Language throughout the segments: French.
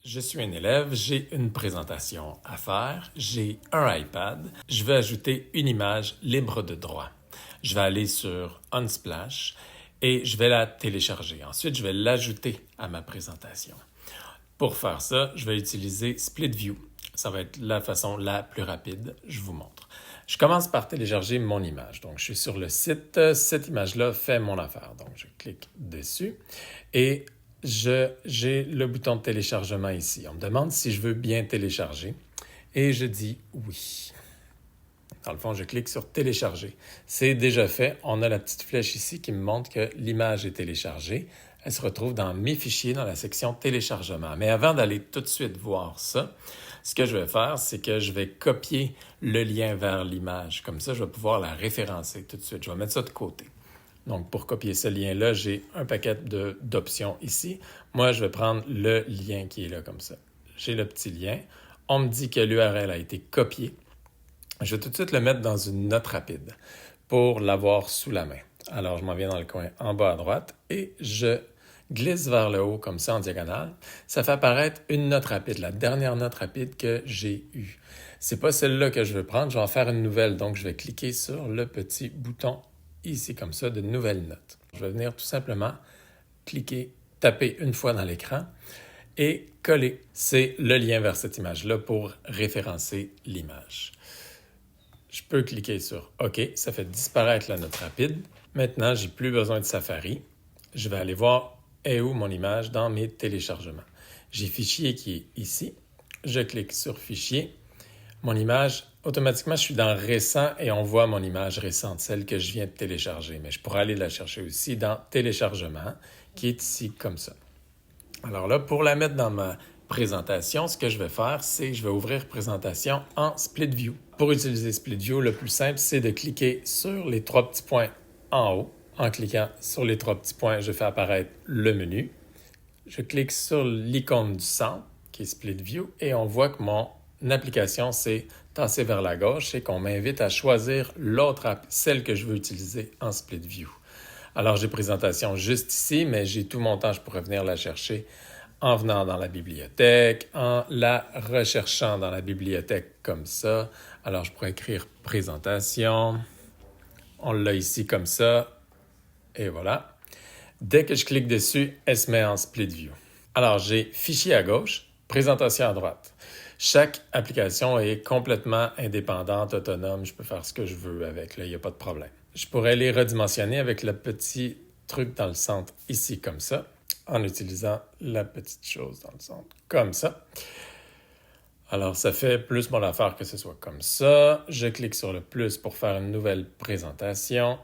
Je suis un élève, j'ai une présentation à faire, j'ai un iPad, je vais ajouter une image libre de droit. Je vais aller sur Unsplash et je vais la télécharger. Ensuite, je vais l'ajouter à ma présentation. Pour faire ça, je vais utiliser Split View. Ça va être la façon la plus rapide, je vous montre. Je commence par télécharger mon image. Donc, je suis sur le site. Cette image-là fait mon affaire. Donc, je clique dessus et j'ai le bouton de téléchargement ici. On me demande si je veux bien télécharger et je dis oui. Dans le fond, je clique sur télécharger. C'est déjà fait. On a la petite flèche ici qui me montre que l'image est téléchargée. Elle se retrouve dans mes fichiers dans la section téléchargement. Mais avant d'aller tout de suite voir ça, ce que je vais faire, c'est que je vais copier le lien vers l'image. Comme ça, je vais pouvoir la référencer tout de suite. Je vais mettre ça de côté. Donc, pour copier ce lien-là, j'ai un paquet d'options ici. Moi, je vais prendre le lien qui est là comme ça. J'ai le petit lien. On me dit que l'URL a été copiée. Je vais tout de suite le mettre dans une note rapide pour l'avoir sous la main. Alors, je m'en viens dans le coin en bas à droite et je glisse vers le haut comme ça en diagonale. Ça fait apparaître une note rapide, la dernière note rapide que j'ai eue. C'est pas celle-là que je veux prendre, je vais en faire une nouvelle. Donc, je vais cliquer sur le petit bouton ici comme ça de nouvelle note. Je vais venir tout simplement cliquer, taper une fois dans l'écran et coller. C'est le lien vers cette image-là pour référencer l'image. Je peux cliquer sur OK, ça fait disparaître la note rapide. Maintenant, j'ai plus besoin de Safari. Je vais aller voir est où mon image dans mes téléchargements. J'ai Fichier qui est ici. Je clique sur Fichier. Mon image, automatiquement, je suis dans Récent et on voit mon image récente, celle que je viens de télécharger. Mais je pourrais aller la chercher aussi dans Téléchargement, qui est ici comme ça. Alors là, pour la mettre dans ma présentation, ce que je vais faire, c'est que je vais ouvrir Présentation en Split View. Pour utiliser Split View, le plus simple, c'est de cliquer sur les trois petits points en haut. En cliquant sur les trois petits points, je fais apparaître le menu. Je clique sur l'icône du centre, qui est Split View, et on voit que mon application s'est tassée vers la gauche et qu'on m'invite à choisir l'autre app, celle que je veux utiliser en Split View. Alors, j'ai présentation juste ici, mais j'ai tout mon temps, je pourrais venir la chercher en venant dans la bibliothèque, en la recherchant dans la bibliothèque comme ça. Alors, je pourrais écrire présentation. On l'a ici comme ça. Et voilà. Dès que je clique dessus, elle se met en split view. Alors, j'ai fichier à gauche, présentation à droite. Chaque application est complètement indépendante, autonome. Je peux faire ce que je veux avec, là, il n'y a pas de problème. Je pourrais les redimensionner avec le petit truc dans le centre ici comme ça, en utilisant la petite chose dans le centre comme ça. Alors, ça fait plus mon affaire que ce soit comme ça. Je clique sur le plus pour faire une nouvelle présentation.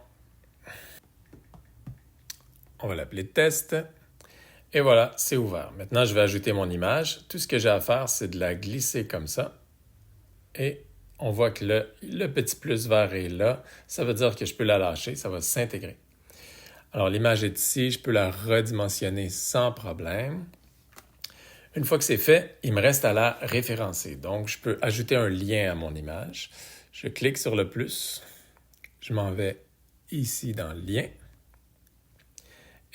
On va l'appeler test. Et voilà, c'est ouvert. Maintenant, je vais ajouter mon image. Tout ce que j'ai à faire, c'est de la glisser comme ça. Et on voit que le petit plus vert est là. Ça veut dire que je peux la lâcher, ça va s'intégrer. Alors, l'image est ici, je peux la redimensionner sans problème. Une fois que c'est fait, il me reste à la référencer. Donc, je peux ajouter un lien à mon image. Je clique sur le plus. Je m'en vais ici dans le lien.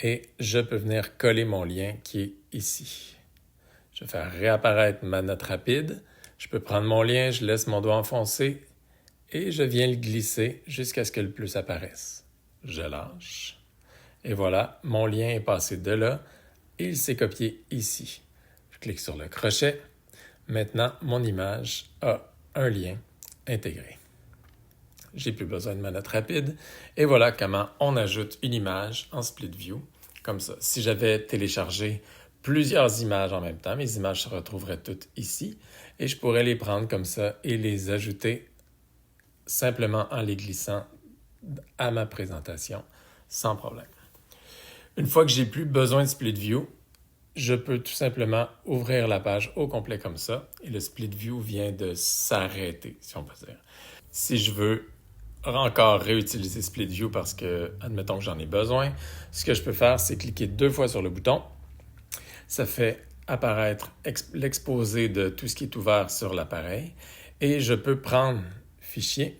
Et je peux venir coller mon lien qui est ici. Je vais faire réapparaître ma note rapide. Je peux prendre mon lien, je laisse mon doigt enfoncé et je viens le glisser jusqu'à ce que le plus apparaisse. Je lâche. Et voilà, mon lien est passé de là et il s'est copié ici. Je clique sur le crochet. Maintenant, mon image a un lien intégré. J'ai plus besoin de ma note rapide. Et voilà comment on ajoute une image en split view, comme ça. Si j'avais téléchargé plusieurs images en même temps, mes images se retrouveraient toutes ici et je pourrais les prendre comme ça et les ajouter simplement en les glissant à ma présentation sans problème. Une fois que j'ai plus besoin de split view, je peux tout simplement ouvrir la page au complet comme ça et le split view vient de s'arrêter, si on peut dire. Si je veux encore réutiliser Split View parce que, admettons que j'en ai besoin, ce que je peux faire, c'est cliquer 2 fois sur le bouton. Ça fait apparaître l'exposé de tout ce qui est ouvert sur l'appareil et je peux prendre Fichier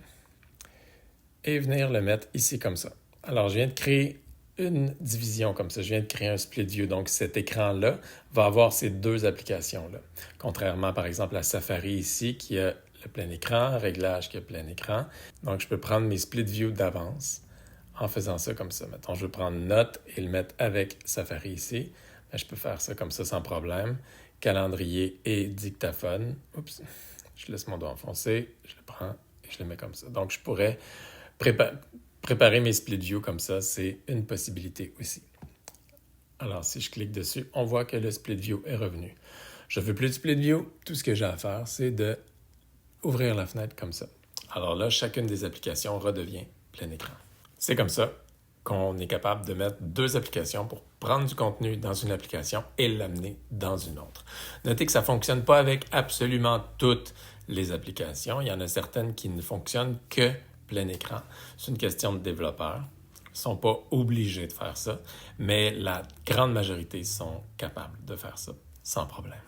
et venir le mettre ici comme ça. Alors, je viens de créer une division comme ça. Je viens de créer un split view. Donc, cet écran-là va avoir ces deux applications-là. Contrairement, par exemple, à Safari ici, qui a le plein écran, réglage qui a plein écran. Donc, je peux prendre mes split view d'avance en faisant ça comme ça. Mettons, je veux prendre note et le mettre avec Safari ici. Je peux faire ça comme ça sans problème. Calendrier et dictaphone. Oups, je laisse mon doigt enfoncé, je le prends et je le mets comme ça. Donc, je pourrais préparer mes split view comme ça, c'est une possibilité aussi. Alors, si je clique dessus, on voit que le split view est revenu. Je ne veux plus de split view. Tout ce que j'ai à faire, c'est d'ouvrir la fenêtre comme ça. Alors là, chacune des applications redevient plein écran. C'est comme ça qu'on est capable de mettre deux applications pour prendre du contenu dans une application et l'amener dans une autre. Notez que ça ne fonctionne pas avec absolument toutes les applications. Il y en a certaines qui ne fonctionnent que plein écran. C'est une question de développeurs. Ils ne sont pas obligés de faire ça, mais la grande majorité sont capables de faire ça sans problème.